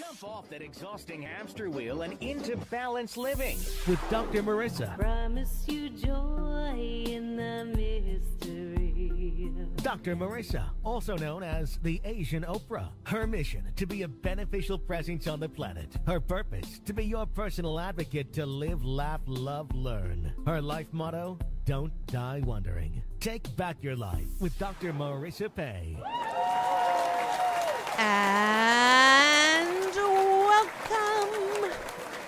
Jump off that exhausting hamster wheel and into balanced living with Dr. Marissa. Promise you joy in the mystery. Dr. Marissa, also known as the Asian Oprah. Her mission, to be a beneficial presence on the planet. Her purpose, to be your personal advocate to live, laugh, love, learn. Her life motto, don't die wondering. Take back your life with Dr. Marissa Pei. And welcome.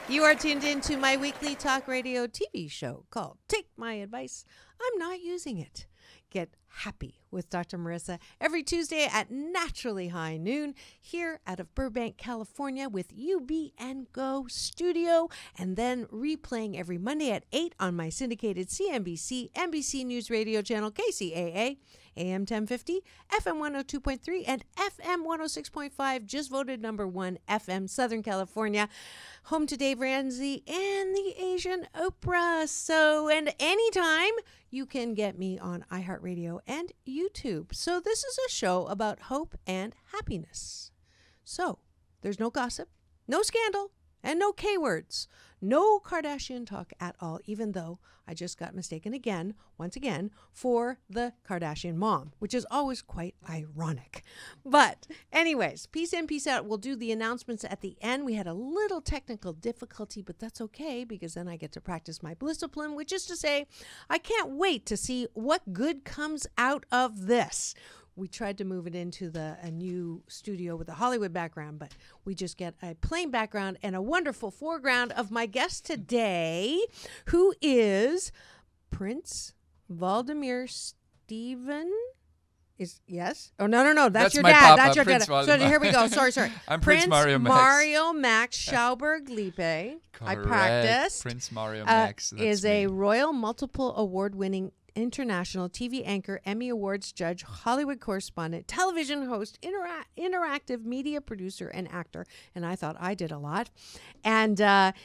You are tuned into my weekly talk radio TV show called Take My Advice. I'm not using it. Get happy with Dr. Marissa every Tuesday at naturally high noon here out of Burbank, California with UB and Go studio, and then replaying every Monday at 8 on my syndicated CNBC, NBC News Radio channel KCAA, AM 1050, FM 102.3, and FM 106.5, just voted number 1 FM Southern California, home to Dave Ramsey and the Asian Oprah. So, and anytime you can get me on iHeartRadio and YouTube. So this is a show about hope and happiness. So there's no gossip, no scandal, and no K-words. No Kardashian talk at all, even though I just got mistaken again, once again, for the Kardashian mom, which is always quite ironic. But anyways, peace in, peace out. We'll do the announcements at the end. We had a little technical difficulty, but that's okay because then I get to practice my discipline, which is to say, I can't wait to see what good comes out of this. We tried to move it into a new studio with a Hollywood background, but we just get a plain background and a wonderful foreground of my guest today, who is Prince Vladimir Stephen. Yes? Oh, no. That's your my dad. papa, That's your Prince dad. Valdemar. So here we go. Sorry. I'm Prince Mario Max. Mario Max Schauberg-Lippe. I Correct. practiced. Prince Mario Max. That's is me. a Royal Multiple Award-winning international TV anchor, Emmy Awards judge, Hollywood correspondent, television host, interactive media producer, and actor. And I thought I did a lot. And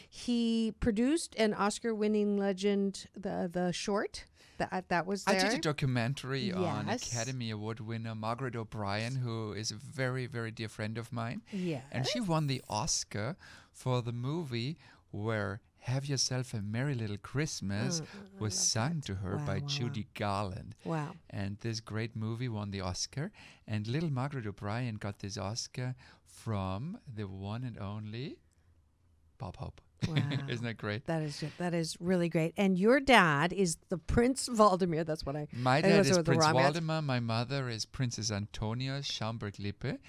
he produced an Oscar-winning Legend, the short that was there. I did a documentary on Yes. Academy Award winner Margaret O'Brien, who is a very, very dear friend of mine. Yes. And she won the Oscar for the movie where Have Yourself a Merry Little Christmas was sung to her by Judy Garland. Wow. And this great movie won the Oscar. And little Margaret O'Brien got this Oscar from the one and only Bob Hope. Wow. Isn't that great? That is really great. And your dad is the Prince Vladimir. That's what My I dad was is with the Prince Roberts. Valdemar. My mother is Princess Antonia Schaumburg-Lippe.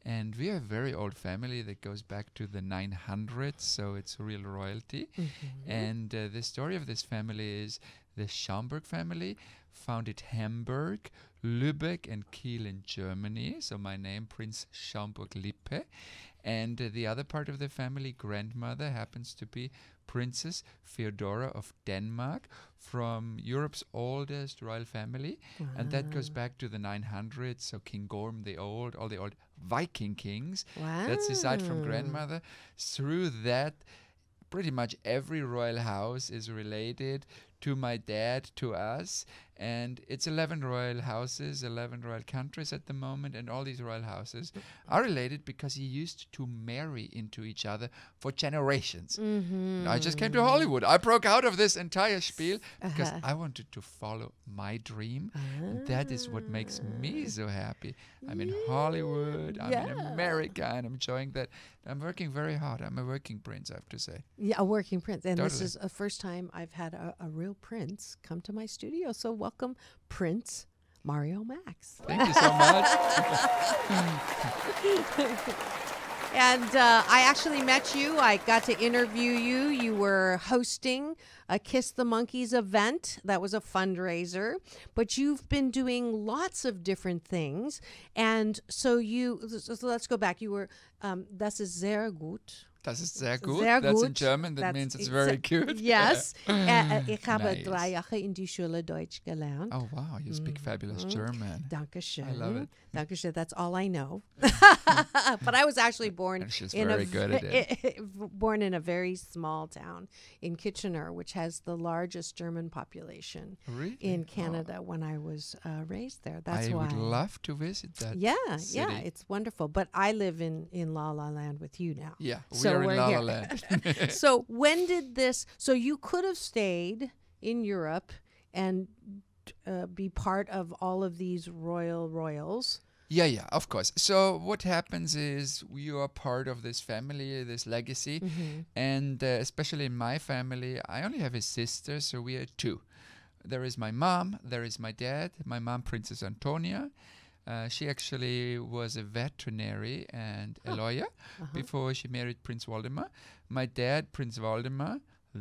And we are a very old family that goes back to the 900s, so it's real royalty. Mm-hmm. And the story of this family is the Schaumburg family founded Hamburg, Lübeck, and Kiel in Germany. So my name, Prince Schaumburg-Lippe. And the other part of the family, grandmother, happens to be Princess Feodora of Denmark from Europe's oldest royal family. Wow. And that goes back to the 900s. So King Gorm the Old, all the old Viking kings. Wow. That's aside from grandmother. Through that, pretty much every royal house is related to my dad, to us. And it's 11 royal houses, 11 royal countries at the moment. And all these royal houses are related because he used to marry into each other for generations. Mm-hmm. I just came to Hollywood. I broke out of this entire spiel because I wanted to follow my dream. And that is what makes me so happy. I'm in Hollywood. I'm in America. And I'm enjoying that. I'm working very hard. I'm a working prince, I have to say. Yeah, a working prince. And this Totally. is the first time I've had a real prince come to my studio. So welcome, Prince Mario Max. Thank you so much. And I actually met you. I got to interview you. You were hosting a Kiss the Monkeys event. That was a fundraiser. But you've been doing lots of different things. And so let's go back. You were, das ist sehr gut. Das ist sehr gut. Sehr That's in gut. German. That means it's very good. Yes. Ich habe Nice. 3 Jahre in die Schule Deutsch gelernt. Oh, wow. You speak fabulous German. Dankeschön. I love it. Dankeschön. That's all I know. But I was actually born And she's in very good at it. born in a very small town in Kitchener, which has the largest German population Really? in Canada. When I was raised there, that's I why. would love to visit that. Yeah, city. it's wonderful. But I live in La La Land with you now. Yeah, So we are in we're La La here. Land. So when did this? So you could have stayed in Europe and be part of all of these royals. Yeah, of course. So what happens is you are part of this family, this legacy, and especially in my family, I only have a sister, so we are 2. There is my mom, there is my dad. My mom, Princess Antonia. She actually was a veterinary and a lawyer before she married Prince Waldemar. My dad, Prince Waldemar,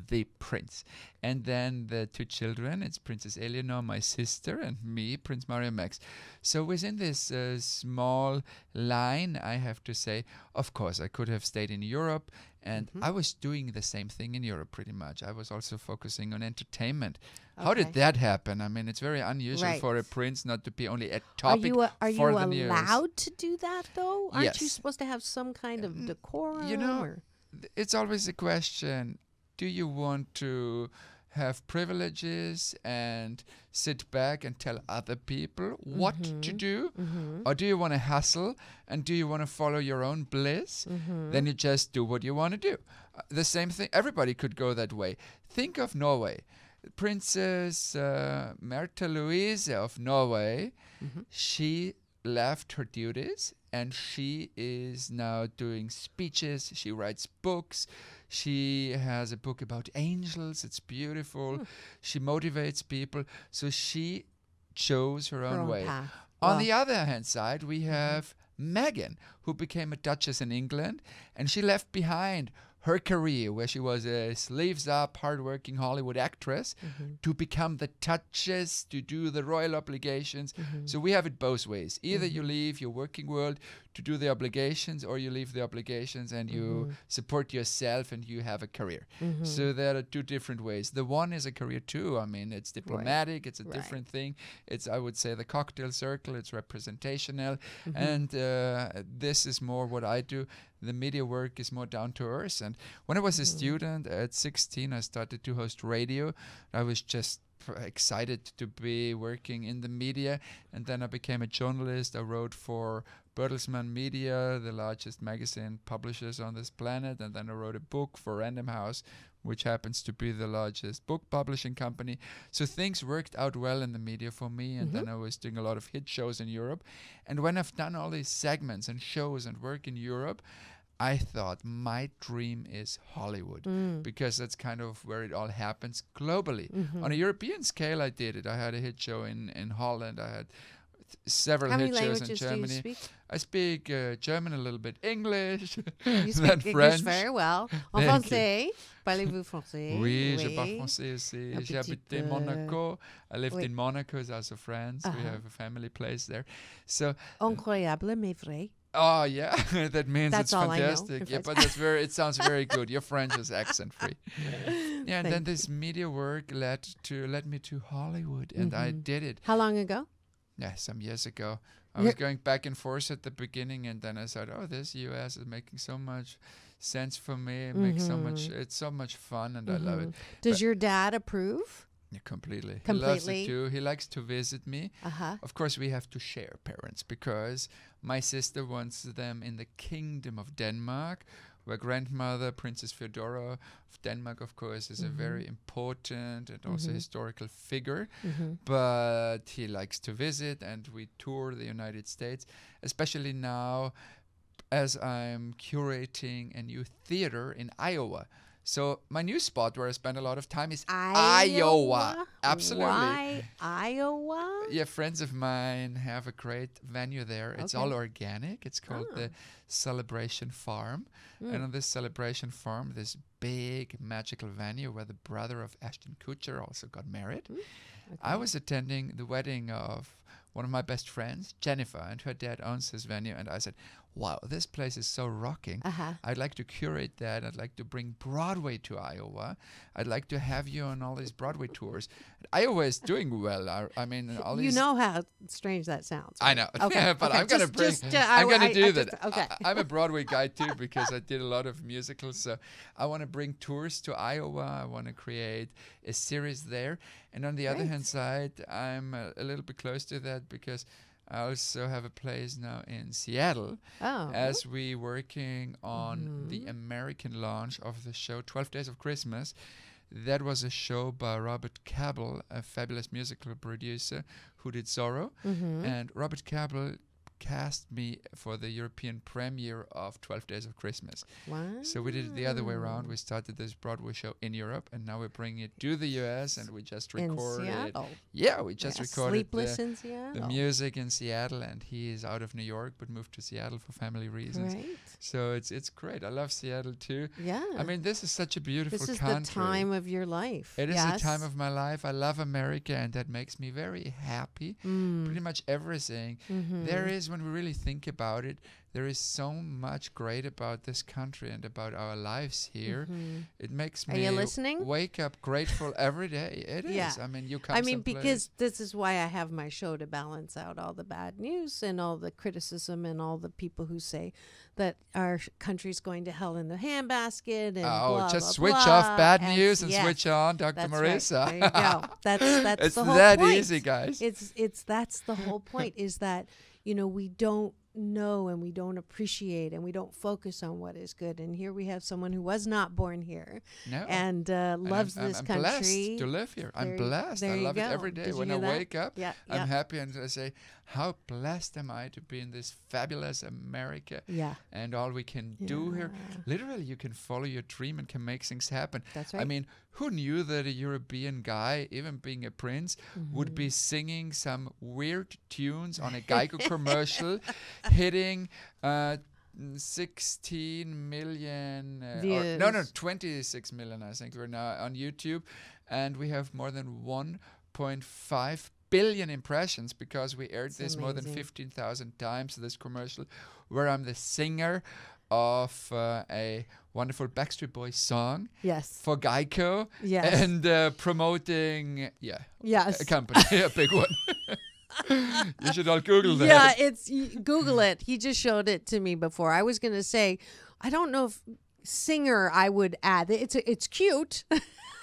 the prince. And then the 2 children, it's Princess Eleanor, my sister, and me, Prince Mario Max. So within this small line, I have to say, of course, I could have stayed in Europe, and I was doing the same thing in Europe pretty much. I was also focusing on entertainment. How did that happen? I mean, it's very unusual Right. for a prince not to be only a Are topic you for the news. allowed to do that though? Aren't you Yes. supposed to have some kind of decorum? You know, or? It's always a question. Do you want to have privileges and sit back and tell other people what to do? Or do you want to hustle and do you want to follow your own bliss? Then you just do what you want to do. The same thing, everybody could go that way. Think of Norway. Princess Märtha Louise of Norway, she left her duties and she is now doing speeches. She writes books. She has a book about angels. It's beautiful. She motivates people. So she chose her own way. path. On the other hand side, we have Meghan, who became a duchess in England, and she left behind her career, where she was a sleeves-up, hardworking Hollywood actress, to become the duchess, to do the royal obligations. So we have it both ways. Either you leave your working world to do the obligations, or you leave the obligations and you support yourself and you have a career. So there are 2 different ways. The one is a career too. I mean, it's diplomatic. It's a different thing. It's, I would say, the cocktail circle. It's representational. And this is more what I do. The media work is more down to earth. And when I was a student at 16, I started to host radio. I was just excited to be working in the media. And then I became a journalist. I wrote for Bertelsmann Media, the largest magazine publishers on this planet. And then I wrote a book for Random House, which happens to be the largest book publishing company. So things worked out well in the media for me. And then I was doing a lot of hit shows in Europe. And when I've done all these segments and shows and work in Europe, I thought my dream is Hollywood, because that's kind of where it all happens globally. On a European scale, I did it. I had a hit show in Holland. I had several How many hit shows in languages do you Germany. speak? I speak German, a little bit English, You then speak English French. very well. En Thank you. français? Parlez-vous français? Oui, je parle français aussi. Un J'ai petit habité peu. Monaco. I lived Oui. in Monaco, it's also France. We have a family place there. So, Incroyable, mais vrai. oh yeah, that means That's it's all I know fantastic. in Yeah, French. but that's very. It sounds very good. Your French is accent free. Yeah, and then Thank this media work led me to Hollywood, and I did it. How long ago? Yeah, some years ago. I was going back and forth at the beginning, and then I said, "Oh, this U.S. is making so much sense for me. It makes so much. It's so much fun, and I love it." Does your dad approve? Yeah, completely. He Completely? loves it too. He likes to visit me. Uh-huh. Of course, we have to share parents, because my sister wants them in the Kingdom of Denmark, where grandmother, Princess Feodora of Denmark, of course, is a very important and also historical figure. But he likes to visit, and we tour the United States, especially now as I'm curating a new theater in Iowa. So my new spot where I spend a lot of time is Iowa. Absolutely. Why Iowa? Yeah, friends of mine have a great venue there. It's all organic. It's called the Celebration Farm. And on this Celebration Farm, this big magical venue where the brother of Ashton Kutcher also got married. I was attending the wedding of one of my best friends, Jennifer, and her dad owns this venue. And I said, wow, this place is so rocking. I'd like to curate that. I'd like to bring Broadway to Iowa. I'd like to have you on all these Broadway tours. Iowa is doing well. I mean, all these. You know how strange that sounds. I know. Okay. But okay. I'm going to bring. I'm going to do that. Okay. I'm a Broadway guy too because I did a lot of musicals. So I want to bring tours to Iowa. I want to create a series there. And on the other hand side, I'm a little bit close to that because I also have a place now in Seattle as we working on the American launch of the show 12 Days of Christmas. That was a show by Robert Cable, a fabulous musical producer who did Zorro. And Robert Cable cast me for the European premiere of 12 Days of Christmas. Wow. So we did it the other way around. We started this Broadway show in Europe, and now we're bringing it to the US, and we just recorded. In Seattle. Yeah, we just recorded Sleepless in Seattle. the music in Seattle, and he is out of New York, but moved to Seattle for family reasons. Right. So it's great. I love Seattle too. Yeah. I mean, this is such a beautiful this is country. the time of your life. It is the time of my life. I love America, and that makes me very happy. Pretty much everything. There is, when we really think about it, there is so much great about this country and about our lives here. It makes me wake up grateful every day. It is. I mean, you come because this is why I have my show, to balance out all the bad news and all the criticism and all the people who say that our country's going to hell in the handbasket and blah, just blah, switch blah. off bad news and switch on Dr. Marissa. Right. There you go. That's it's the whole that point. easy, guys. That's the whole point, is that, you know, we don't know and we don't appreciate and we don't focus on what is good. And here we have someone who was not born here and loves this I'm country. blessed to live here. I'm blessed. I love it every day. When I wake up, I'm happy and I say, how blessed am I to be in this fabulous America and all we can do here. Literally, you can follow your dream and can make things happen. That's right. I mean, who knew that a European guy, even being a prince, would be singing some weird tunes on a Geico commercial, hitting 16 million, 26 million, I think we're now on YouTube. And we have more than 1.5 billion impressions because we aired this more than 15,000 times, this commercial, where I'm the singer of a wonderful Backstreet Boys song for Geico and promoting a company, a big one. You should all Google that. Google it. He just showed it to me before. I was going to say, I don't know if singer I would add. It's cute.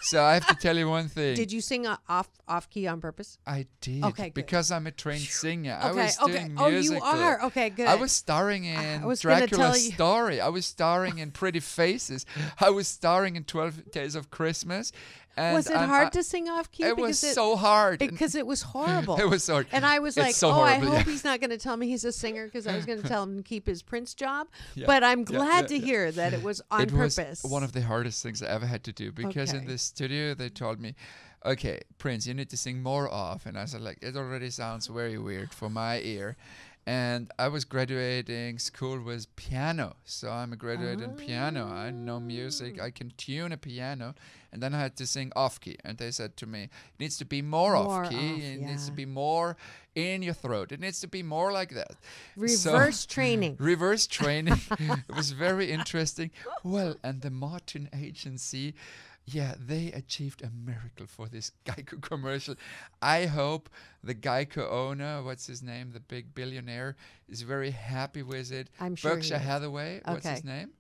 So I have to tell you one thing. Did you sing off key on purpose? I did. Okay, because I'm a trained singer. Okay, I was doing musical. Oh, you are? Okay, good. I was starring in Dracula's Story. I was starring in Pretty Faces. I was starring in 12 Days of Christmas. And was it hard to sing off key? It was so hard. Because it was horrible. It was so hard. And I was like, so I horrible, hope he's not going to tell me he's a singer, because I was going to tell him to keep his Prince job. But I'm glad to hear that it was on purpose. It was one of the hardest things I ever had to do, because in the studio they told me, okay, Prince, you need to sing more off. And I was like, it already sounds very weird for my ear. And I was graduating school with piano. So I'm a graduate in piano. I know music. I can tune a piano. And then I had to sing off key. And they said to me, it needs to be more off key. It needs to be more in your throat. It needs to be more like that. Reverse training. Reverse training. It was very interesting. Well, and the Martin Agency, they achieved a miracle for this Geico commercial. I hope the Geico owner, what's his name, the big billionaire, is very happy with it. I'm sure Berkshire Hathaway, what's his name?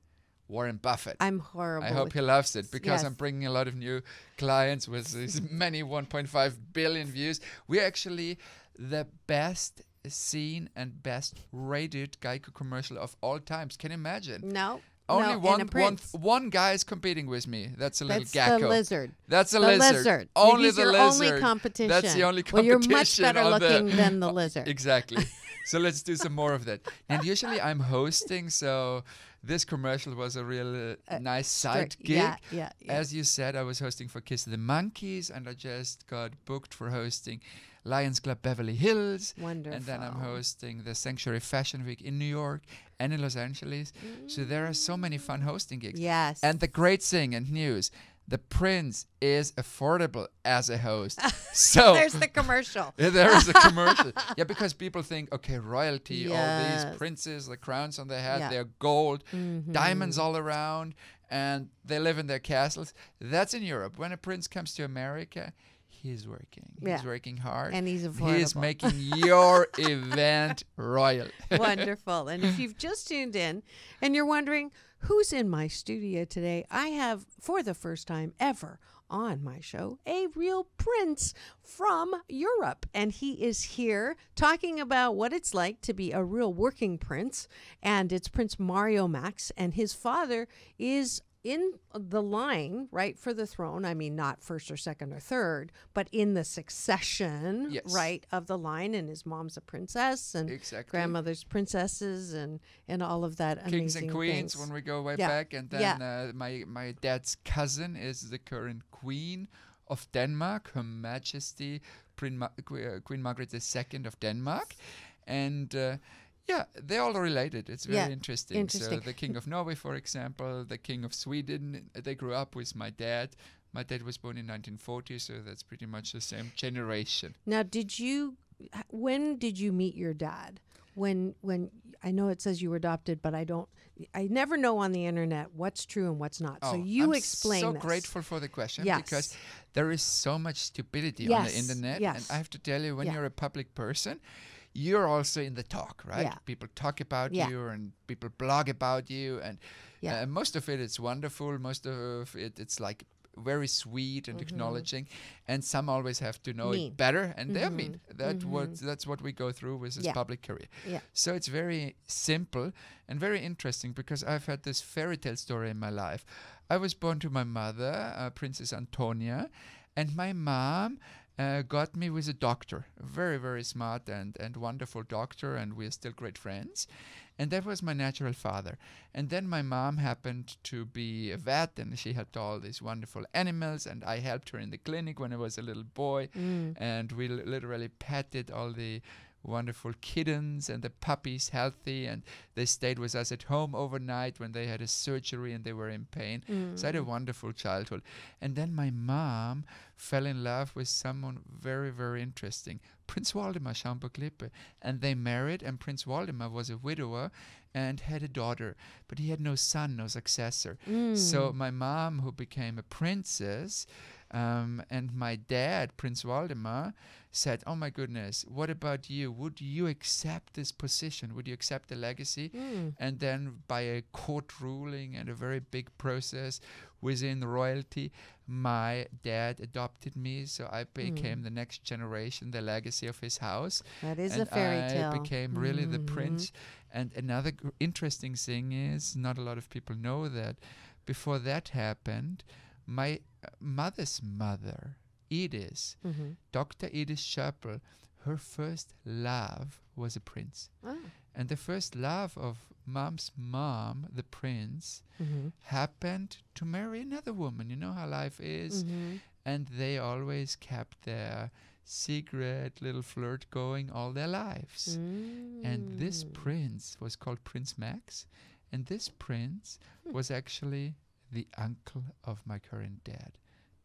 Warren Buffett. I'm horrible. I hope he loves it, because I'm bringing a lot of new clients with these many 1.5 billion views. We're actually the best seen and best rated Geico commercial of all times. Can you imagine? No. Only one guy is competing with me. That's a little gecko. That's the lizard. That's a lizard. Only He's the your lizard. Only competition. That's the only Well, competition. you're much better looking than the lizard. Exactly. So let's do some more of that. And usually I'm hosting, so this commercial was a real nice side gig. Yeah. As you said, I was hosting for Kiss the Monkeys, and I just got booked for hosting Lions Club Beverly Hills. Wonderful. And then I'm hosting the Sanctuary Fashion Week in New York and in Los Angeles. So there are so many fun hosting gigs. Yes. And the great thing and news, the prince is affordable as a host. So There's the commercial. there is a commercial. Yeah, because people think, okay, royalty, all Yes. these princes, the crowns on their head, Yeah. they're gold, Mhm. diamonds all around, and they live in their castles. That's in Europe. When a prince comes to America, he's working. Yeah. He's working hard. And he's He is affordable. making your event royal. Wonderful. And if you've just tuned in and you're wondering who's in my studio today, I have, for the first time ever on my show, a real prince from Europe. And he is here talking about what it's like to be a real working prince. And it's Prince Mario Max. And his father is in the line, right, for the throne. I mean, not first or second or third, but in the succession, Yes. right, of the line. And his mom's a princess and Exactly. grandmother's princesses and all of that amazing Kings and queens things. when we go way Yeah. back. And then Yeah. my dad's cousin is the current queen of Denmark, Her Majesty Queen Margaret II of Denmark. And yeah, they're all related. It's very Yeah, interesting. interesting. So the King of Norway, for example, the King of Sweden, they grew up with my dad. My dad was born in 1940, so that's pretty much the same generation. Now, when did you meet your dad? When I know it says you were adopted, but I never know on the internet what's true and what's not. So you I'm explain so this. grateful for the question Yes. because there is so much stupidity on the Yes, internet. yes. And I have to tell you, when Yeah. you're a public person, you're also in the talk, right? Yeah. People talk about Yeah. you and people blog about you. And Yeah. most of it, it's wonderful. Most of it, it's like very sweet and acknowledging. And some always have to know Mm-hmm. Mean. it better. And they're mean. That's what we go through with this Yeah. public career. Yeah. So it's very simple and very interesting because I've had this fairy tale story in my life. I was born to my mother, Princess Antonia, and my mom got me with a doctor, a very, very smart and wonderful doctor, and we're still great friends. And that was my natural father. And then my mom happened to be a vet, and she had all these wonderful animals, and I helped her in the clinic when I was a little boy, and we literally petted all the wonderful kittens and the puppies healthy, and they stayed with us at home overnight when they had a surgery and they were in pain. So I had a wonderful childhood. And then my mom fell in love with someone very, very interesting, Prince Waldemar Schaumburg-Lippe, and they married, and Prince Waldemar was a widower and had a daughter, but he had no son, no successor. So my mom, who became a princess, and my dad, Prince Waldemar, said, oh my goodness, what about you? Would you accept this position? Would you accept the legacy? And then by a court ruling and a very big process within royalty, my dad adopted me, so I became the next generation, the legacy of his house. That is and a fairy tale. I became really the prince. And another interesting thing is, not a lot of people know that, before that happened, my mother's mother, Edith, Dr. Edith Schöppel, her first love was a prince. Oh. And the first love of mom's mom, the prince, happened to marry another woman. You know how life is. And they always kept their secret little flirt going all their lives. And this prince was called Prince Max. And this prince was actually the uncle of my current dad.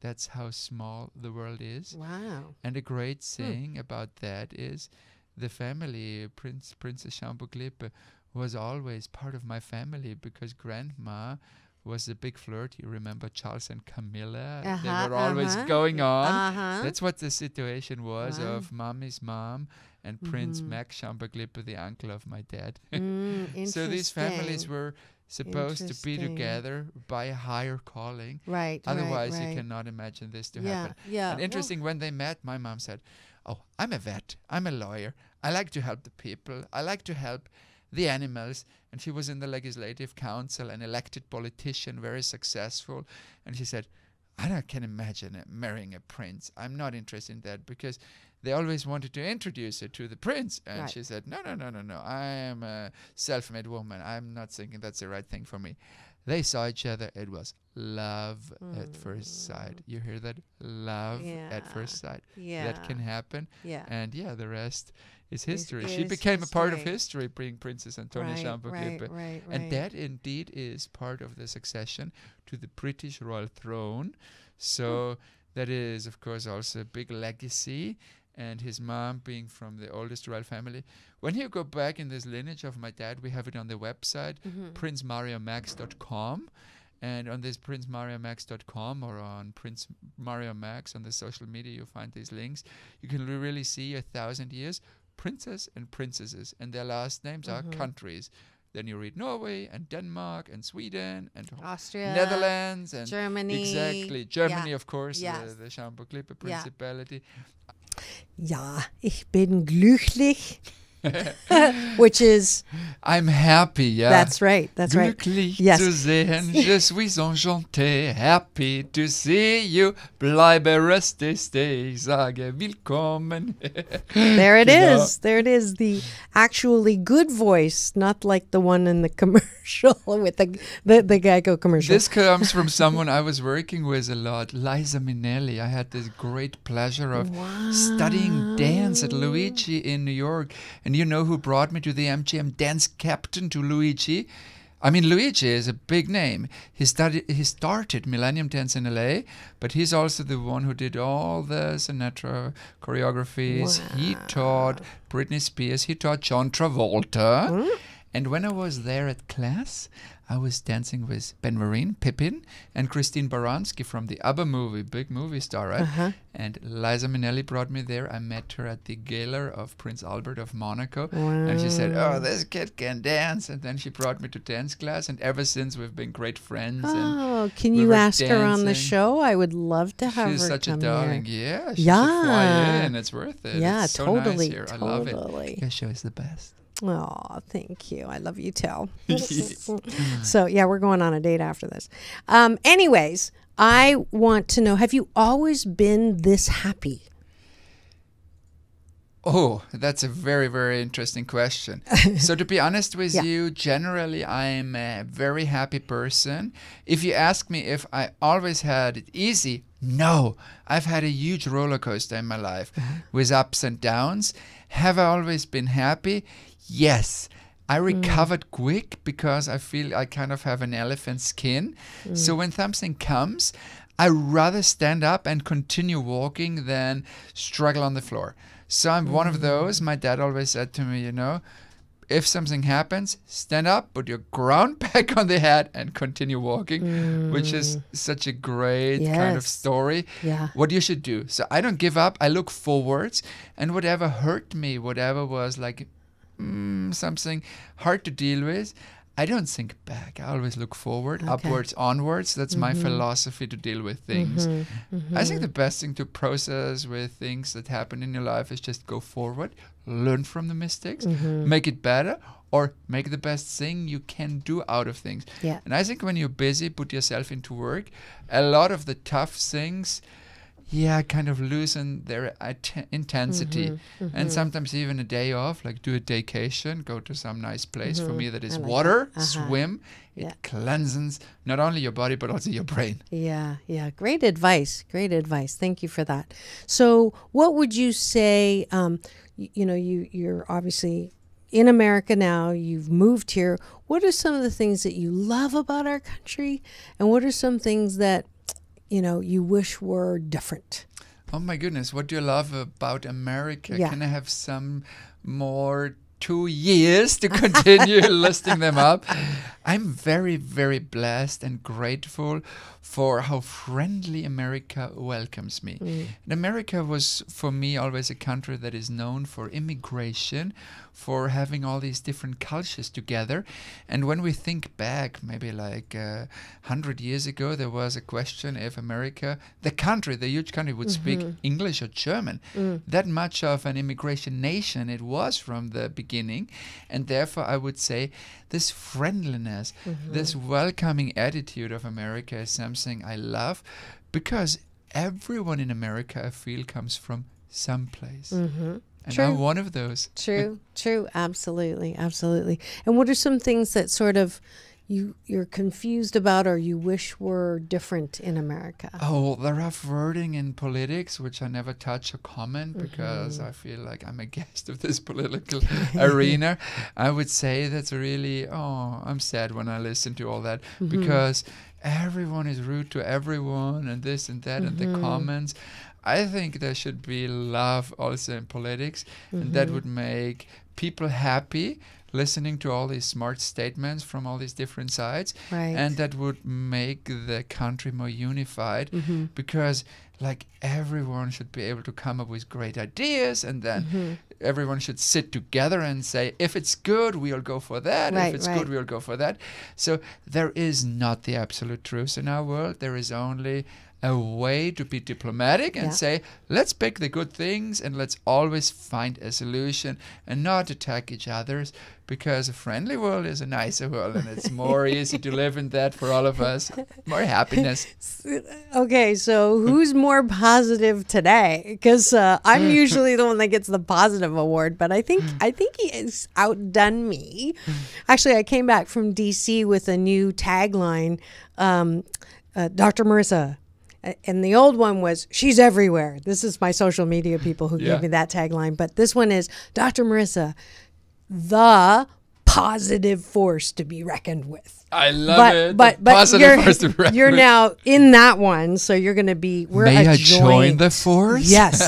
That's how small the world is. Wow. And a great thing about that is the family, Princess Schaumburg-Lippe, was always part of my family because grandma was a big flirt. You remember Charles and Camilla? They were always going on. That's what the situation was of mommy's mom and Prince Max Schaumburg-Lippe, the uncle of my dad. So these families were supposed to be together by a higher calling. Right. Otherwise, right. you cannot imagine this to Yeah, happen. yeah. And interesting, when they met, my mom said, oh, I'm a vet. I'm a lawyer. I like to help the people. I like to help the animals. And she was in the legislative council, an elected politician, very successful. And she said, I can imagine marrying a prince. I'm not interested in that because they always wanted to introduce her to the prince. And she said, no. I am a self-made woman. I'm not thinking that's the right thing for me. They saw each other. It was love at first sight. You hear that? Love at first sight. Yeah. That can happen. Yeah. And the rest Is history. She is became a part of history. history, being Princess Antonia Schaumburg-Lippe. Right. And that indeed is part of the succession to the British royal throne. So that is, of course, also a big legacy. And his mom being from the oldest royal family. When you go back in this lineage of my dad, we have it on the website, princemariamax.com. And on this princemariamax.com or on Prince Mario Max on the social media, you find these links. You can really see 1,000 years, princess and princesses, and their last names are countries. Then you read Norway and Denmark and Sweden and Austria, Netherlands and Germany. Exactly. Germany, Yeah. of course, Yes. the Schaumburg-Lippe Principality. Ja, ich bin glücklich. Which is... I'm happy, yeah. That's right. That's right. Glücklich Yes. zu sehen, je suis enchanté, happy to see you, bleibe reste, stay, ich sage willkommen. There it Genau. is. There it is. The actually good voice, not like the one in the commercial with the Geico commercial. This comes from someone I was working with a lot, Liza Minnelli. I had this great pleasure of studying dance at Luigi in New York. And you know who brought me to the MGM dance captain to Luigi? I mean, Luigi is a big name. He started Millennium Dance in LA, but he's also the one who did all the Sinatra choreographies. Wow. He taught Britney Spears. He taught John Travolta. And when I was there at class, I was dancing with Ben Vereen, Pippin, and Christine Baranski from the ABBA movie, big movie star, right? And Liza Minnelli brought me there. I met her at the gala of Prince Albert of Monaco. And she said, oh, this kid can dance. And then she brought me to dance class. And ever since, we've been great friends. Oh, can we you were ask her on the dancing. show? I would love to have She's her such a come darling. here. Yeah, she's fly Yeah. in. It's worth it. Yeah, it's so totally, nice here. I love it. totally. Your show is the best. Oh, thank you. I love you too. So, yeah, we're going on a date after this. Anyways, I want to know, have you always been this happy? Oh, that's a very, very interesting question. So to be honest with you, generally I'm a very happy person. If you ask me if I always had it easy, no. I've had a huge roller coaster in my life with ups and downs. Have I always been happy? Yes. I recovered quick because I feel I kind of have an elephant skin. So when something comes, I rather stand up and continue walking than struggle on the floor. So I'm one of those. My dad always said to me, you know, if something happens, stand up, put your ground back on the head and continue walking, which is such a great kind of Yes. story. Yeah. What you should do. So I don't give up. I look forwards, and whatever hurt me, whatever was like something hard to deal with, I don't think back. I always look forward, upwards, onwards. That's my philosophy to deal with things. I think the best thing to process with things that happen in your life is just go forward, learn from the mistakes, make it better, or make the best thing you can do out of things. Yeah. And I think when you're busy, put yourself into work, a lot of the tough things kind of loosen their intensity. And sometimes even a day off, like do a daycation, go to some nice place. For me, that is I like water, that. swim. It Yeah. cleanses not only your body, but also your brain. Yeah, yeah. Great advice. Great advice. Thank you for that. So what would you say, you're obviously in America now, you've moved here. What are some of the things that you love about our country? And what are some things that, you wish were different? Oh my goodness, what do you love about America? Yeah. Can I have some more 2 years to continue listing them up? I'm very, very blessed and grateful for how friendly America welcomes me. And America was, for me, always a country that is known for immigration, for having all these different cultures together. And when we think back, maybe like 100 years ago, there was a question if America, the country, the huge country, would speak English or German. That much of an immigration nation it was from the beginning. And therefore, I would say this friendliness, this welcoming attitude of America is something I love, because everyone in America, I feel, comes from someplace. And True. I'm one of those. True, absolutely, absolutely. And what are some things that sort of you're confused about or you wish were different in America? Oh, the rough wording in politics, which I never touch or comment because I feel like I'm a guest of this political arena. I would say that's really, I'm sad when I listen to all that because everyone is rude to everyone and this and that and the comments. I think there should be love also in politics, and that would make people happy listening to all these smart statements from all these different sides, and that would make the country more unified because like everyone should be able to come up with great ideas, and then everyone should sit together and say, if it's good, we'll go for that. If it's good, we'll go for that. So there is not the absolute truth in our world. There is only a way to be diplomatic and say, let's pick the good things and let's always find a solution and not attack each other, because a friendly world is a nicer world and it's more easy to live in that for all of us. More happiness. Okay, so who's more positive today? Because I'm usually the one that gets the positive award, but I think he has outdone me. Actually, I came back from DC with a new tagline, Dr. Marissa. And the old one was, she's everywhere. This is my social media people who gave me that tagline. But this one is, Dr. Marissa, the positive force to be reckoned with. I love it. But positive force to be reckoned you're with. now in that one, so you're going to be, May I join the force? Yes.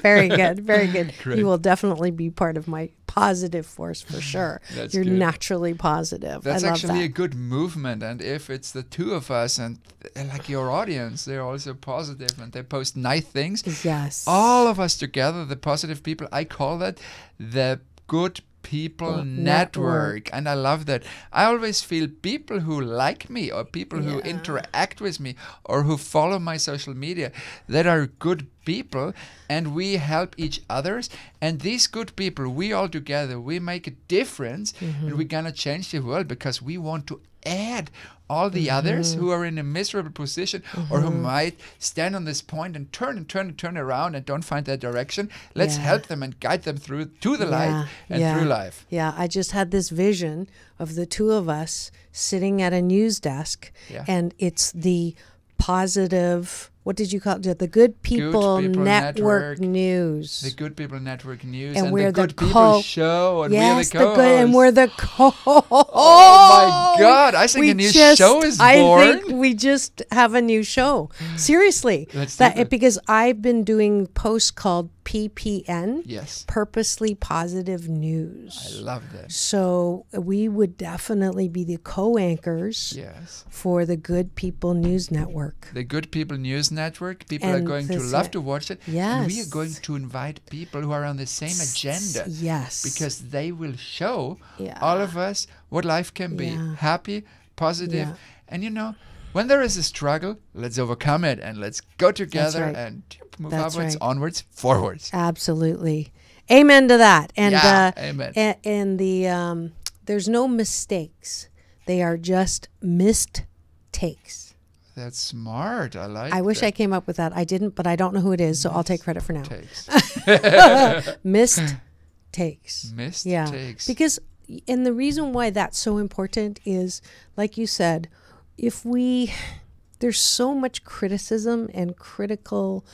Very good. Very good. Great. You will definitely be part of my positive force for sure. You're good. Naturally positive. That's I love actually that. a good movement. And if it's the two of us and like your audience, they're also positive and they post nice things. Yes. All of us together, the positive people, I call that the good people network. And I love that. I always feel people who like me or people who interact with me or who follow my social media that are good people, and we help each others, and these good people, we all together, we make a difference, and we're gonna change the world because we want to add all the others who are in a miserable position or who might stand on this point and turn around and don't find their direction. Let's help them and guide them through to the light and through life. Yeah, I just had this vision of the two of us sitting at a news desk, and it's the positive, what did you call it? The Good People, Network News. The Good People Network News and the Good People Show. And we're the co-hosts. And we're the co-hosts. Oh my God. I think a new show is born. I think we just have a new show. Seriously. Let's do it. Because I've been doing posts called PPN. Yes. Purposely Positive News. I love that. So we would definitely be the co-anchors for the Good People News Network. The Good People News Network. People are going to love to watch it. Yes. And we are going to invite people who are on the same agenda. Yes. Because they will show all of us what life can be. Happy, positive. And you know, when there is a struggle, let's overcome it and let's go together and move onwards, forwards. Absolutely. Amen to that. And amen. And the there's no mistakes. They are just missed takes. That's smart. I like I wish that. I came up with that. I didn't, but I don't know who it is, so I'll take credit for now. Missed takes. Missed takes. Because, and the reason why that's so important is, like you said, there's so much criticism and critical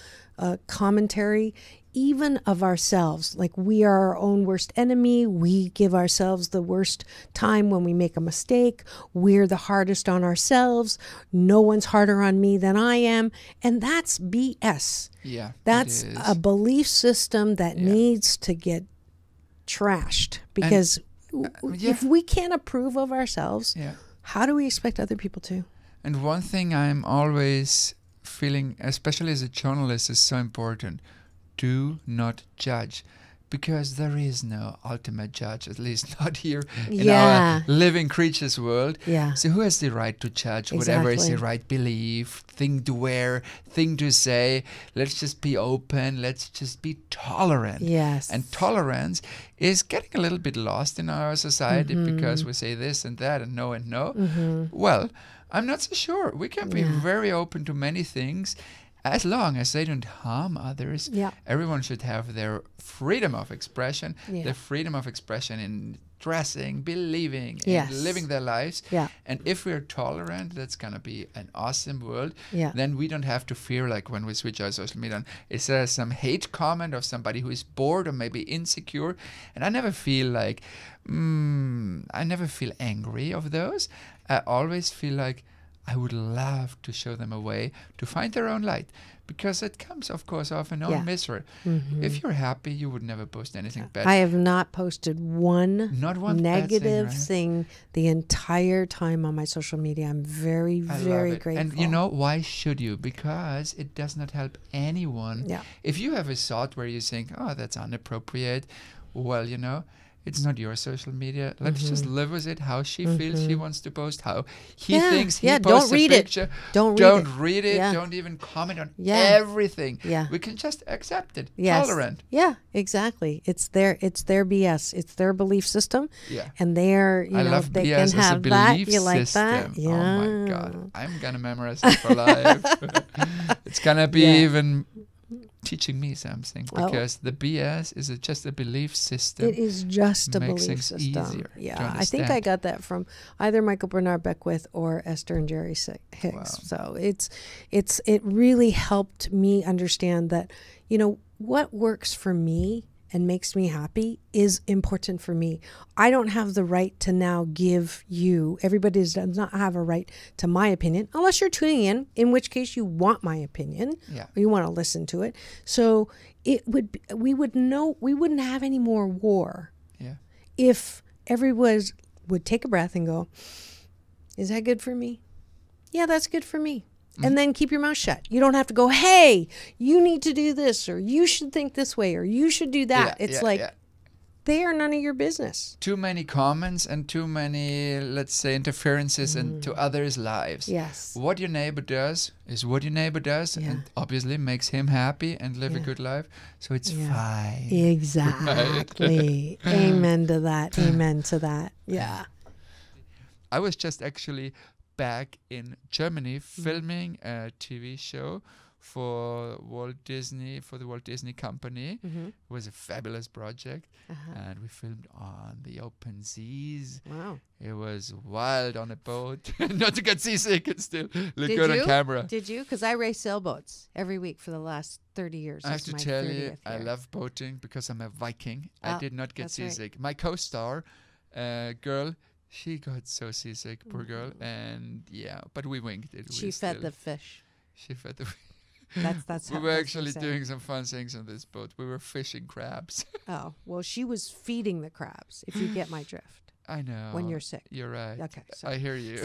commentary, even of ourselves. Like, we are our own worst enemy. We give ourselves the worst time when we make a mistake. We're the hardest on ourselves. No one's harder on me than I am. And that's BS. Yeah. That's a belief system that needs to get trashed. Because if we can't approve of ourselves, how do we expect other people to? And one thing I'm always feeling, especially as a journalist, is so important. Do not judge, because there is no ultimate judge, at least not here in our living creatures world. So who has the right to judge whatever is the right belief, thing to wear, thing to say? Let's just be open. Let's just be tolerant. And tolerance is getting a little bit lost in our society because we say this and that and no. Well, I'm not so sure. We can be very open to many things as long as they don't harm others. Everyone should have their freedom of expression, the freedom of expression in dressing, believing, Yes. and living their lives. Yeah. And if we're tolerant, that's going to be an awesome world. Yeah. Then we don't have to fear, like when we switch our social media on, is there some hate comment of somebody who is bored or maybe insecure? And I never feel like, I never feel angry of those. I always feel like I would love to show them a way to find their own light, because it comes, of course, of an own Yeah. misery. Mm-hmm. If you're happy, you would never post anything bad. I have not posted one Not one negative bad thing the entire time on my social media. I'm very, I very love it. grateful. And you know, why should you? Because it does not help anyone. Yeah. If you have a thought where you think, oh, that's inappropriate, well, you know, it's not your social media. Let's just live with it. How she feels she wants to post. How he Yeah, thinks he yeah, posts don't read a it. picture. Don't read it. Yeah. Don't even comment on Yeah. everything. Yeah. We can just accept it. Yes. Tolerant. Yeah, exactly. It's their BS. It's their belief system. Yeah. And they're, I know, love they BS can as a have that. belief You like system. that? Yeah. Oh my God. I'm going to memorize it for life. It's going to be Yeah. even teaching me something, Oh. because the BS is just a belief system. It is just a Makes belief things system. easier to Yeah, I think I understand. got that from either Michael Bernard Beckwith or Esther and Jerry Hicks. Wow. So it really helped me understand that, what works for me and makes me happy is important for me. I don't have the right to now give you, everybody does not have a right to my opinion, unless you're tuning in which case you want my opinion, Yeah. or you want to listen to it. So we wouldn't have any more war Yeah. if everyone would take a breath and go, is that good for me? Yeah, that's good for me. And then keep your mouth shut. You don't have to go, hey, you need to do this, or you should think this way, or you should do that. Yeah, It's yeah, like, yeah. they are none of your business. Too many comments and too many, let's say, interferences into others' lives. Yes. What your neighbor does is what your neighbor does, Yeah. and obviously makes him happy and live a Yeah. good life. So it's Yeah. fine. Exactly. Amen to that. Amen to that. Yeah. I was just actually back in Germany filming a TV show for the Walt Disney Company. It was a fabulous project, and we filmed on the open seas. Wow. It was wild on a boat. Not to get seasick and still look Did good you? on camera. Did you? Because I race sailboats every week for the last 30 years. I have This to is my tell 30th you, I year. love boating because I'm a Viking. I Ah, did not get that's right. seasick. My co-star, girl, she got so seasick, poor girl. And yeah, but we winged it. She fed the fish. She fed the. That's we how were that's actually said. doing some fun things on this boat. We were fishing crabs. Oh, well, she was feeding the crabs, if you get my drift. I know. When you're sick. You're right. Okay, I hear you.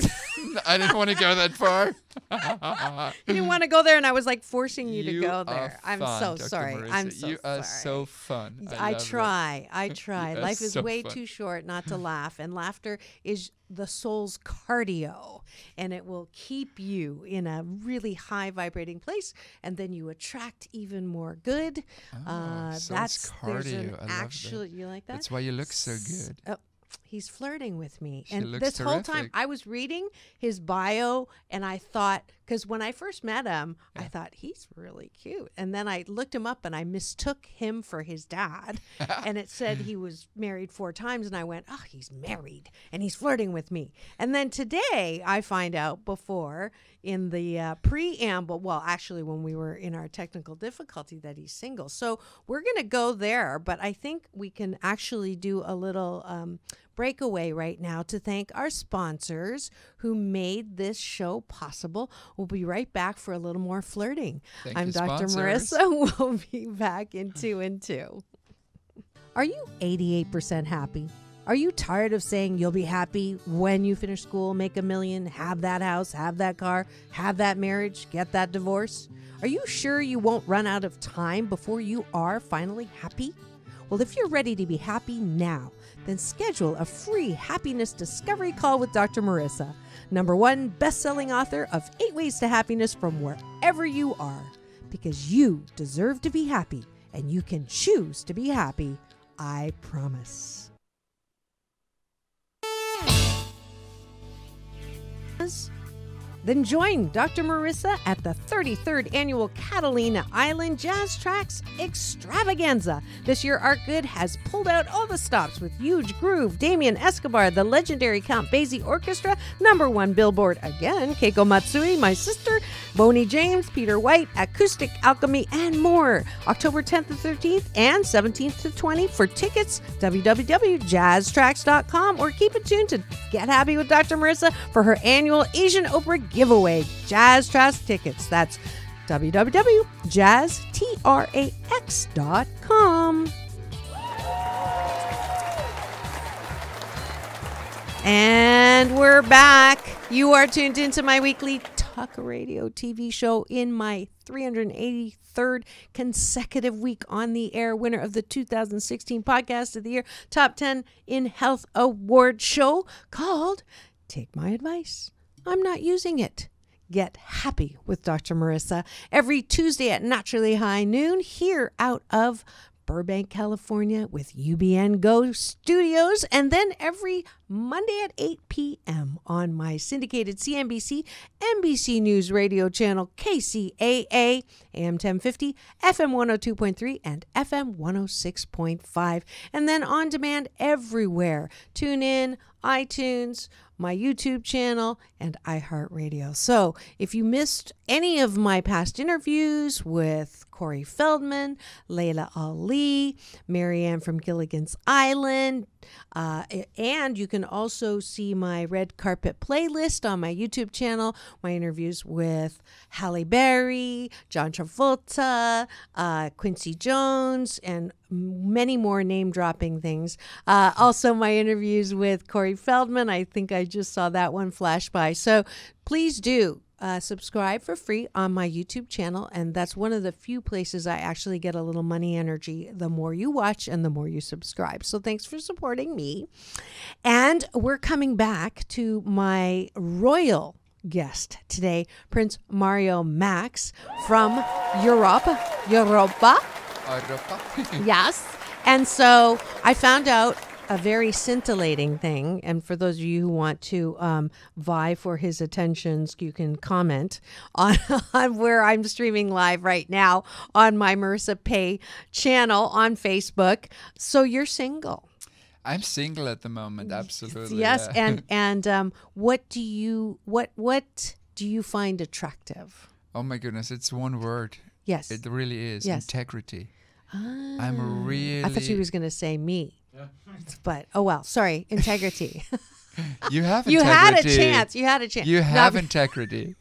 I didn't want to go that far. You didn't want to go there, and I was like forcing you to You go are there. I'm fun, so Dr. sorry. Marissa. I'm so You sorry. are so fun. I love it. try. I try. You are Life is so way fun. too short not to laugh, and laughter is the soul's cardio, and it will keep you in a really high vibrating place, and then you attract even more good. soul's There's an cardio. I love actual. that. You like that? That's why you look so good. Oh, he's flirting with me. She And looks this whole time terrific. I was reading his bio, and I thought, because when I first met him, I thought he's really cute. And then I looked him up and I mistook him for his dad. And it said he was married 4 times. And I went, oh, he's married and he's flirting with me. And then today I find out before in the preamble, well, actually when we were in our technical difficulty, that he's single. So we're going to go there. But I think we can actually do a little breakaway right now to thank our sponsors who made this show possible. We'll be right back for a little more flirting. Thank I'm you, Dr. sponsors. Marissa. We'll be back in 2 and 2. Are you 88% happy? Are you tired of saying you'll be happy when you finish school, make $1 million, have that house, have that car, have that marriage, get that divorce? Are you sure you won't run out of time before you are finally happy? Well, if you're ready to be happy now, then schedule a free happiness discovery call with Dr. Marissa, #1 best-selling author of 8 Ways to Happiness from wherever you are. Because you deserve to be happy, and you can choose to be happy. I promise. Then join Dr. Marissa at the 33rd Annual Catalina Island Jazz Tracks Extravaganza. This year, Art Good has pulled out all the stops with Huge Groove, Damien Escobar, the legendary Count Basie Orchestra, #1 Billboard again, Keiko Matsui, My Sister, Boney James, Peter White, Acoustic Alchemy, and more. October 10th to 13th and 17th to 20th. For tickets, www.jazztracks.com, or keep it tuned to Get Happy with Dr. Marissa for her annual Asian Oprah giveaway. Jazz Tracks tickets. That's www.jazztrax.com. And we're back. You are tuned into my weekly talk radio TV show in my 383rd consecutive week on the air, winner of the 2016 Podcast of the Year Top 10 in Health Award show called Take My Advice. I'm Not Using It. Get Happy with Dr. Marissa every Tuesday at naturally high noon here out of Burbank, California with UBN Go Studios, and then every Monday at 8 p.m. on my syndicated CNBC, NBC News radio channel KCAA, AM 1050, FM 102.3, and FM 106.5, and then on demand everywhere. Tune in, iTunes, my YouTube channel, and iHeartRadio. So if you missed any of my past interviews with Corey Feldman, Layla Ali, Marianne from Gilligan's Island, and you can also see my red carpet playlist on my YouTube channel, my interviews with Halle Berry, John Travolta, Quincy Jones, and many more name-dropping things. Also, my interviews with Corey Feldman. I think I just saw that one flash by. So please do subscribe for free on my YouTube channel, and that's one of the few places I actually get a little money energy the more you watch and the more you subscribe. So thanks for supporting me. And we're coming back to my royal guest today, Prince Mario Max from Europa. Yes. And so I found out a very scintillating thing, and for those of you who want to vie for his attentions, you can comment on where I'm streaming live right now on my Marissa Pay channel on Facebook. So you're single. I'm single at the moment, absolutely. Yes, yeah. and what do you find attractive? Oh my goodness, it's one word. Yes. It really is. Yes. Integrity. Ah, I'm really... I thought she was going to say me. But, oh well, sorry, integrity. You have integrity. You had a chance. You have integrity.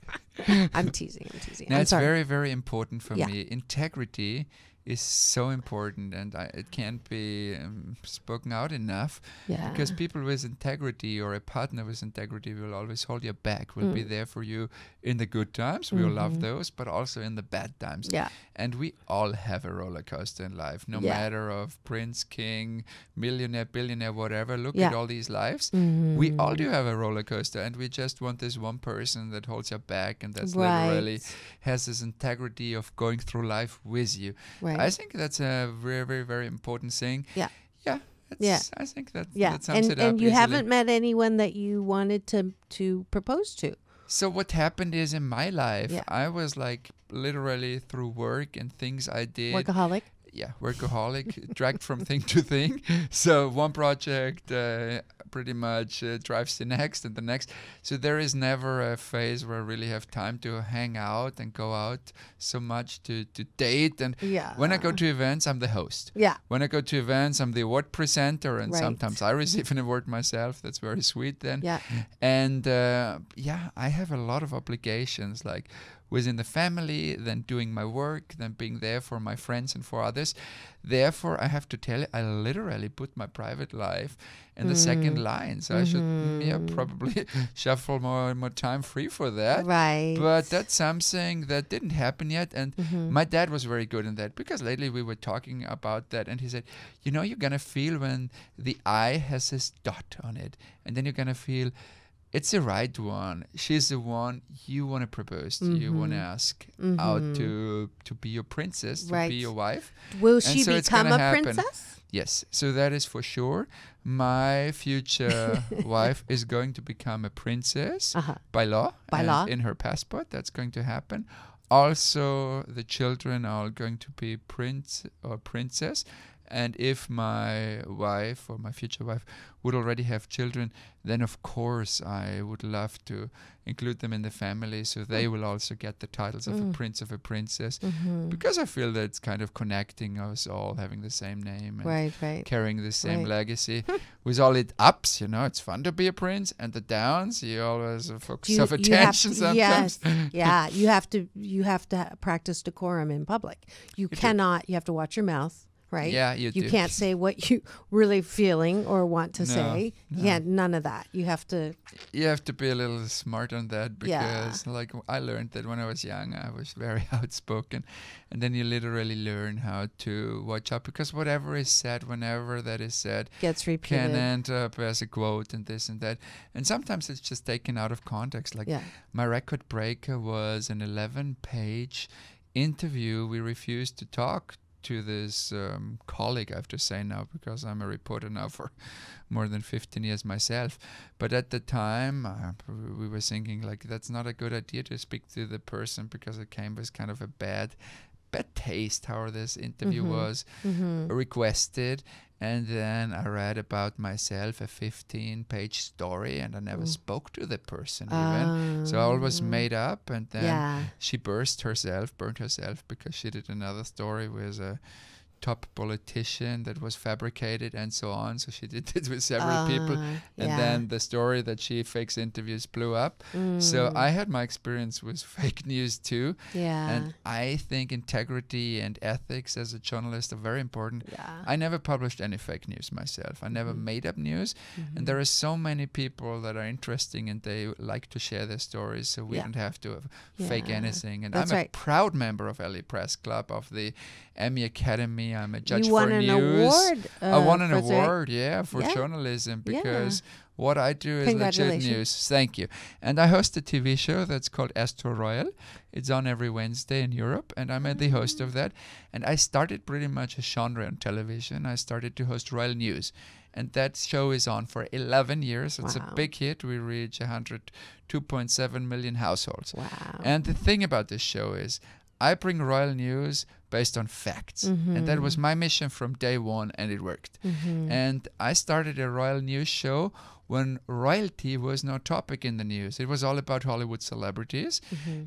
I'm teasing. Now, I'm it's sorry. very, very important for Yeah. me. Integrity is so important, and it can't be spoken out enough. Yeah. Because people with integrity, or a partner with integrity, will always hold your back, will be there for you in the good times. We'll love those, but also in the bad times. Yeah. And we all have a roller coaster in life, no Yeah. matter of prince, king, millionaire, billionaire, whatever. Look Yeah. at all these lives. We all do have a roller coaster, and we just want this one person that holds your back, and that's literally has this integrity of going through life with you. Right. I think that's a very, very, very important thing. Yeah. Yeah. Yeah. I think that sums and, it up. and you easily. haven't met anyone that you wanted to propose to. So what happened is, in my life, Yeah. I was like literally through work and things I did. Workaholic. Yeah, workaholic, dragged from thing to thing. So one project pretty much drives the next and the next. So there is never a phase where I really have time to hang out and go out so much to date. And Yeah. when I go to events, I'm the host. Yeah. When I go to events, I'm the award presenter, and Right. sometimes I receive an award myself. That's very sweet then. Yeah. And I have a lot of obligations, like within the family, then doing my work, then being there for my friends and for others. Therefore, I have to tell you, I literally put my private life in the second line. So I should probably shuffle more time free for that. Right. But that's something that didn't happen yet. And my dad was very good in that, because lately we were talking about that. And he said, you know, you're going to feel when the I has this dot on it. And then you're going to feel it's the right one. She's the one you want to propose to. You want to ask out to be your princess, to Right. be your wife. Will And she so it's become gonna a happen. princess? Yes, so that is for sure. My future wife is going to become a princess by law. By and law. in her passport, that's going to happen. Also, the children are going to be prince or princess. And if my wife or my future wife would already have children, then of course I would love to include them in the family, so they will also get the titles of a prince, of a princess, because I feel that it's kind of connecting us all, having the same name and Right. carrying the same Right. legacy. With all its ups, it's fun to be a prince, and the downs, you always focus of attention sometimes. Yes. Yeah. You have to practice decorum in public. You cannot. You have to watch your mouth. Right? Yeah, you do. can't say what you really feeling or want to say. no. Yeah, none of that. You have to. You have to be a little smart on that, Yeah. because like I learned that when I was young, I was very outspoken, and then you literally learn how to watch out, because whatever is said, whenever that is said, Gets repeated. can end up as a quote and this and that, and sometimes it's just taken out of context. Like my record breaker was an 11-page interview. We refused to talk to this colleague, I have to say now, because I'm a reporter now for more than 15 years myself. But at the time, we were thinking like that's not a good idea to speak to the person, because it came with kind of a bad taste how this interview was requested. And then I read about myself a 15-page story, and I never spoke to the person even. So I always made up, and then she burned herself because she did another story with a top politician that was fabricated and so on. So she did it with several people, and then the story that she fakes interviews blew up. So I had my experience with fake news too. And I think integrity and ethics as a journalist are very important. I never published any fake news myself. I never made up news. And there are so many people that are interesting, and they like to share their stories, so we don't have to fake anything. And That's I'm right. a proud member of LA Press Club, of the Emmy Academy. I'm a judge You for won an news. award. I won an for the- award, for journalism, because what I do is legit Congratulations. news. Thank you. And I host a TV show that's called Astro Royal. It's on every Wednesday in Europe, and I'm the host of that. And I started pretty much a genre on television. I started to host Royal News. And that show is on for 11 years. It's a big hit. We reach 2.7 million households. Wow. And the thing about this show is I bring royal news based on facts. And that was my mission from day one, and it worked. And I started a royal news show when royalty was no topic in the news. It was all about Hollywood celebrities.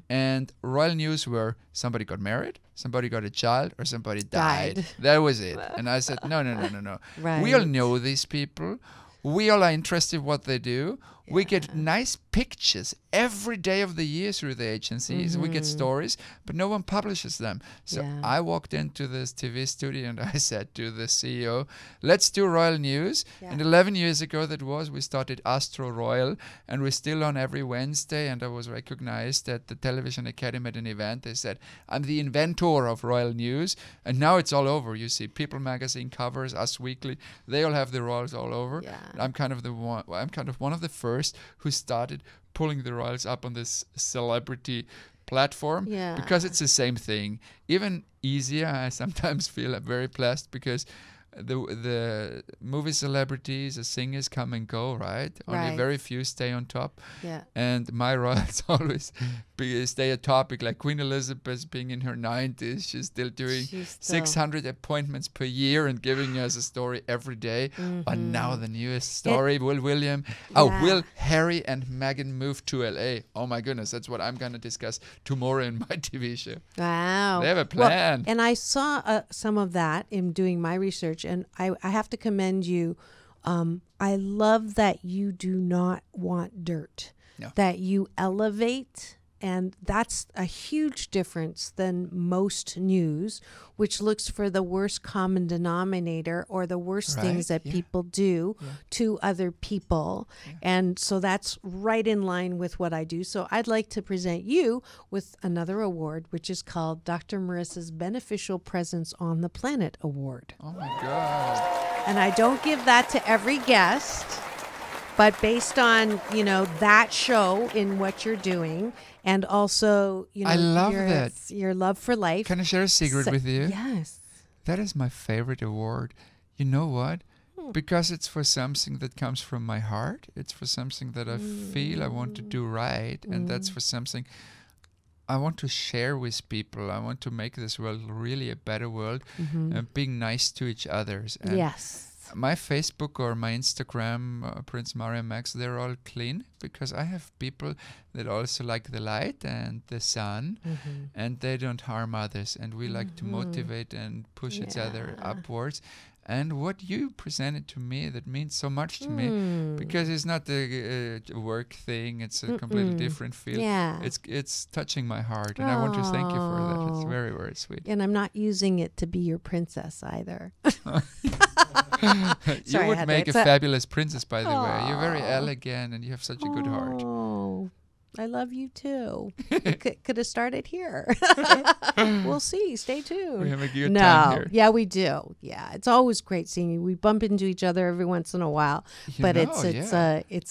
And royal news were somebody got married, somebody got a child, or somebody died. That was it. And I said, no. We all know these people. We all are interested in what they do. We get nice pictures every day of the year through the agencies. We get stories, but no one publishes them. So I walked into this TV studio and I said to the CEO, let's do Royal News. And 11 years ago we started Astro Royal, and we're still on every Wednesday. And I was recognized at the Television Academy at an event. They said, I'm the inventor of Royal News. And now it's all over. You see People magazine covers, Us Weekly. They all have the royals all over. I'm kind of one of the first who started pulling the royals up on this celebrity platform, because it's the same thing. Even easier, I sometimes feel I'm very blessed, because the movie celebrities, the singers come and go, right? Only very few stay on top. And my royals always stay a topic, like Queen Elizabeth being in her 90s. She's still doing 600 appointments per year and giving us a story every day. But now the newest story, will Harry and Meghan move to LA? Oh my goodness, that's what I'm going to discuss tomorrow in my TV show. Wow. They have a plan. Well, and I saw some of that in doing my research, and I have to commend you. I love that you do not want dirt, that you elevate. And that's a huge difference than most news, which looks for the worst common denominator or the worst things that people do to other people. And so that's right in line with what I do. So I'd like to present you with another award, which is called Dr. Marissa's Beneficial Presence on the Planet Award. Oh my God. And I don't give that to every guest, but based on, that show in what you're doing, and also, I love that. your love for life. Can I share a secret with you? Yes. That is my favorite award. You know what? Because it's for something that comes from my heart. It's for something that I feel I want to do right. And that's for something I want to share with people. I want to make this world really a better world, and being nice to each other. And Yes. my Facebook or my Instagram, Prince Mario Max, they're all clean because I have people that also like the light and the sun, and they don't harm others. And we like to motivate and push each other upwards. And what you presented to me, that means so much to me, because it's not the work thing. It's a completely different field. Yeah. It's touching my heart, and I want to thank you for that. It's very, very sweet. And I'm not using it to be your princess either. You Sorry, I would had make to- a fabulous princess, by the way. You're very elegant, and you have such a good heart. Oh, I love you too. Could have started here. We'll see. Stay tuned. We have a good time here. Yeah, we do. Yeah, it's always great seeing you. We bump into each other every once in a while, but it's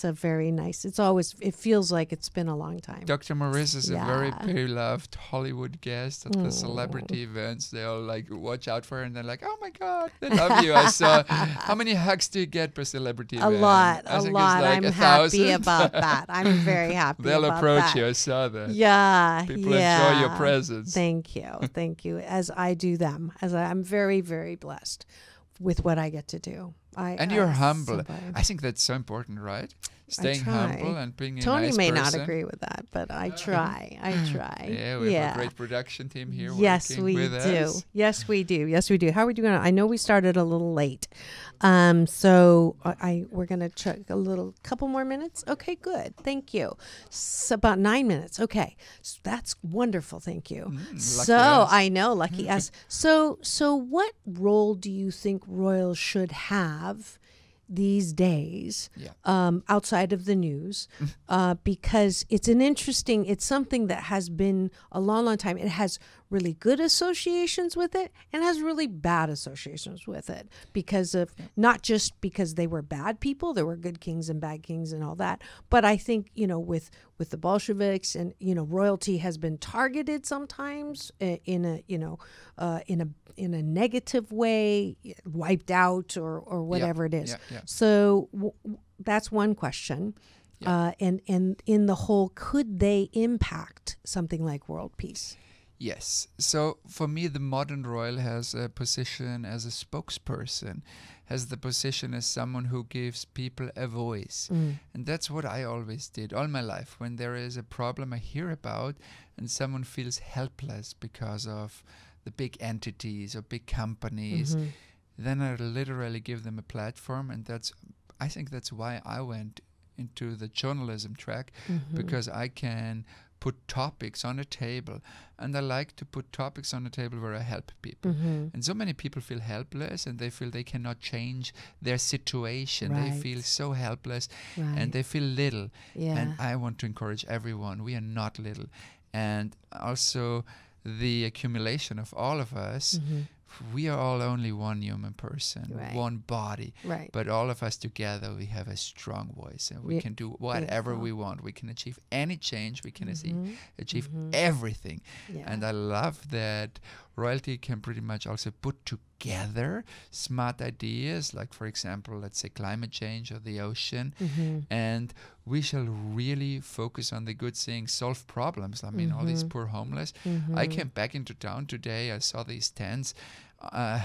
a very nice. It feels like it's been a long time. Dr. Marissa is a very Yeah. beloved Hollywood guest at the celebrity events. They all like watch out for her, and they're like, "Oh my God, they love you." I saw. How many hugs do you get per celebrity A event? lot. I think it's I'm like happy 1,000. about that. I'm very happy. They'll about approach that. you. I saw that. Yeah. People enjoy your presence. Thank you. Thank you. As I do them. I'm very, very blessed with what I get to do. And you're humble. somebody- I think that's so important, right? Staying try. humble and being a Tony nice may person. not agree with that, but I try. I try. Yeah, we have a great production team here Yes, working we with do. us. Yes, we do. Yes, we do. How are we doing? I know we started a little late, so we're gonna check a couple more minutes. Okay, good. Thank you. About 9 minutes. Okay, so that's wonderful. Thank you. Lucky So us. I know, lucky us. So what role do you think royals should have these days, outside of the news, because it's something that has been a long, long time. It has really good associations with it and has really bad associations with it because of not just because they were bad people, there were good kings and bad kings and all that, but I think, with the Bolsheviks and, royalty has been targeted sometimes in a negative way, wiped out or whatever it is. Yeah. So that's one question. And in the whole, could they impact something like world peace? Yes. So for me, the modern royal has a position as a spokesperson, has the position as someone who gives people a voice. And that's what I always did all my life. When there is a problem I hear about and someone feels helpless because of the big entities or big companies, then I literally give them a platform. And I think that's why I went into the journalism track, because I can put topics on a table, and I like to put topics on a table where I help people. And so many people feel helpless, and they feel they cannot change their situation. They feel so helpless, and they feel little. And I want to encourage everyone, we are not little. And also the accumulation of all of us, we are all only one human person, one body. But all of us together, we have a strong voice, and we can do whatever we want. We can achieve any change. We can achieve everything. And I love that royalty can pretty much also put together smart ideas, like, for example, let's say climate change or the ocean. And we shall really focus on the good things, solve problems. I mean, all these poor homeless. I came back into town today. I saw these tents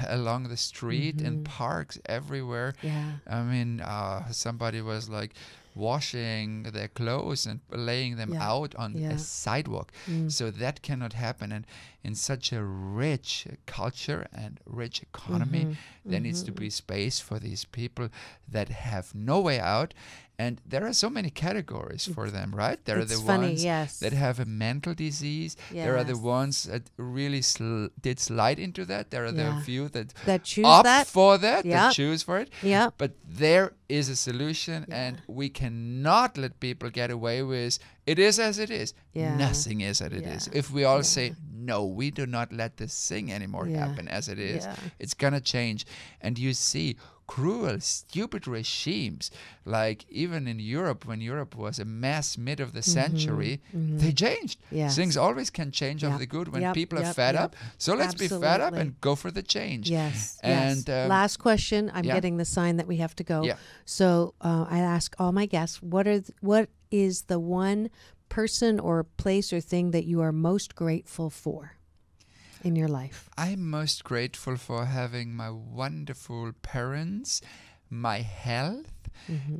along the street in parks everywhere. I mean, somebody was like washing their clothes and laying them out on a sidewalk. So that cannot happen. And in such a rich culture and rich economy, there needs to be space for these people that have no way out. And there are so many categories for them, right? There are the ones that have a mental disease. There are the ones that really did slide into that. There are the few that choose opt for that, that choose for it. But there is a solution, and we cannot let people get away with it is as it is. Nothing is as it is. If we all say, no, we do not let this thing anymore happen as it is, it's going to change. And you see, cruel, stupid regimes. Like even in Europe, when Europe was a mess mid of the century, they changed. Yes. Things always can change Yep. of the good when Yep, people are yep, fed yep. up. So let's be fed up Absolutely. and go for the change. Yes. And yes. Last question. I'm yeah. getting the sign that we have to go. Yeah. So I ask all my guests, what is the one person or place or thing that you are most grateful for in your life? I'm most grateful for having my wonderful parents, my health,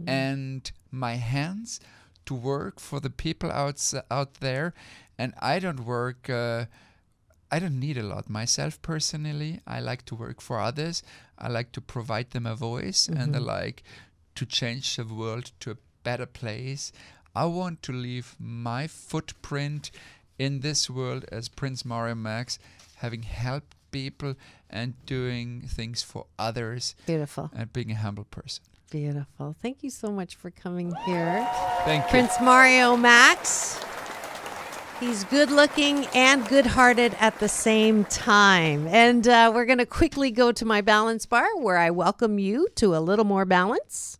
and my hands to work for the people out there. And I don't work, I don't need a lot myself personally. I like to work for others. I like to provide them a voice, and I like to change the world to a better place. I want to leave my footprint in this world as Prince Mario Max, having helped people and doing things for others. Beautiful. And being a humble person. Beautiful. Thank you so much for coming here. Thank you. Prince Mario Max. He's good looking and good hearted at the same time. And we're going to quickly go to my balance bar where I welcome you to a little more balance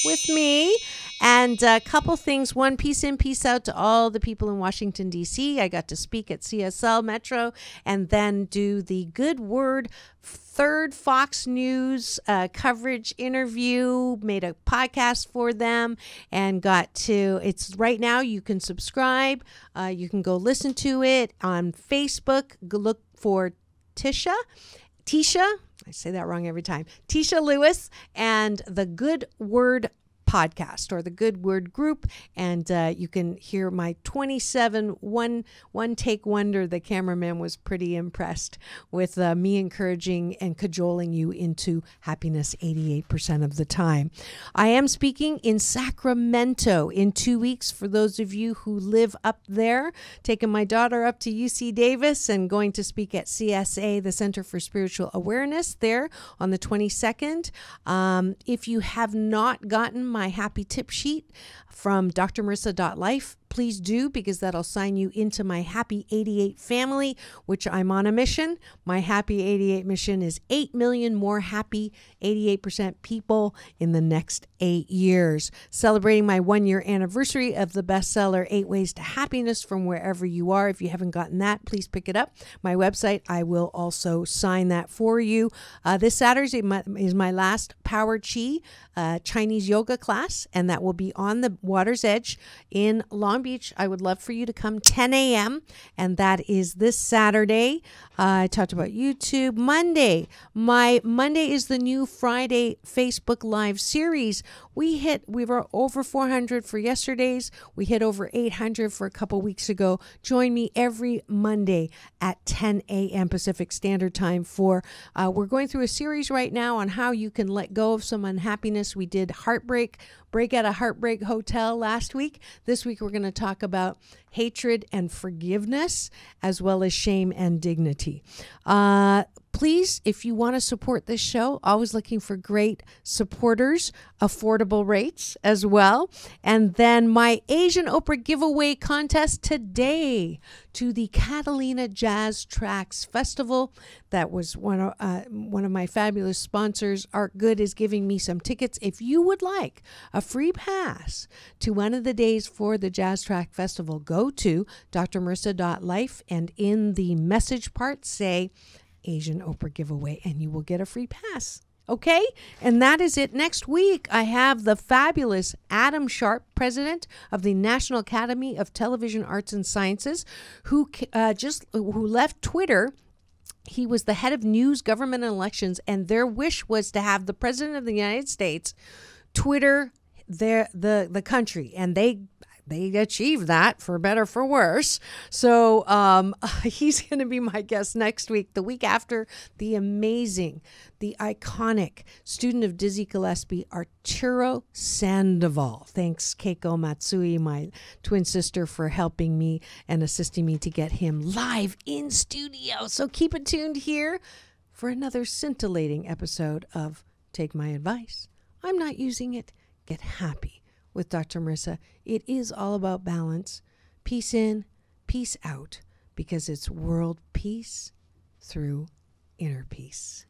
with me. And a couple things. One, peace in, peace out to all the people in Washington, D.C. I got to speak at CSL Metro and then do the Good Word third Fox News coverage interview, made a podcast for them and got to, it's right now, you can subscribe. You can go listen to it on Facebook. Go look for Tisha, I say that wrong every time, Tisha Lewis and the Good Word podcast or the Good Word group, and you can hear my 27 one take wonder. The cameraman was pretty impressed with me encouraging and cajoling you into happiness 88% of the time. I am speaking in Sacramento in 2 weeks for those of you who live up there, taking my daughter up to UC Davis and going to speak at CSA, the Center for Spiritual Awareness, there on the 22nd. If you have not gotten my happy tip sheet from drmarissa.life, please do, because that'll sign you into my Happy 88 family, which I'm on a mission. My Happy 88 mission is 8 million more happy 88% people in the next 8 years. Celebrating my 1-year anniversary of the bestseller 8 Ways to Happiness from wherever you are. If you haven't gotten that, please pick it up. My website, I will also sign that for you. This Saturday is my last Power Chi Chinese yoga class, and that will be on the water's edge in Long Beach. I would love for you to come 10 a.m. and that is this Saturday. I talked about YouTube. Monday is the new Friday Facebook Live series. We were over 400 for yesterday's. We hit over 800 for a couple weeks ago. Join me every Monday at 10 a.m. Pacific Standard Time for, we're going through a series right now on how you can let go of some unhappiness. We did break at a heartbreak hotel last week. This week we're going to talk about hatred and forgiveness, as well as shame and dignity. Please, if you want to support this show, always looking for great supporters, affordable rates as well. And then my Asian Oprah giveaway contest today to the Catalina Jazz Tracks Festival. That was one of my fabulous sponsors. Art Good is giving me some tickets. If you would like a free pass to one of the days for the Jazz Track Festival, go to drmarissa.life and in the message part say Asian Oprah giveaway and you will get a free pass. Okay? And that is it. Next week, I have the fabulous Adam Sharp, president of the National Academy of Television Arts and Sciences, who left Twitter. He was the head of news, government, and elections, and their wish was to have the president of the United States Twitter the country, and they achieved that, for better for worse. So he's going to be my guest next week. The week after, the amazing, the iconic student of Dizzy Gillespie, Arturo Sandoval. Thanks, Keiko Matsui, my twin sister, for helping me and assisting me to get him live in studio. So keep it tuned here for another scintillating episode of Take My Advice. I'm not using it. Get happy with Dr. Marissa. It is all about balance. Peace in, peace out, because it's world peace through inner peace.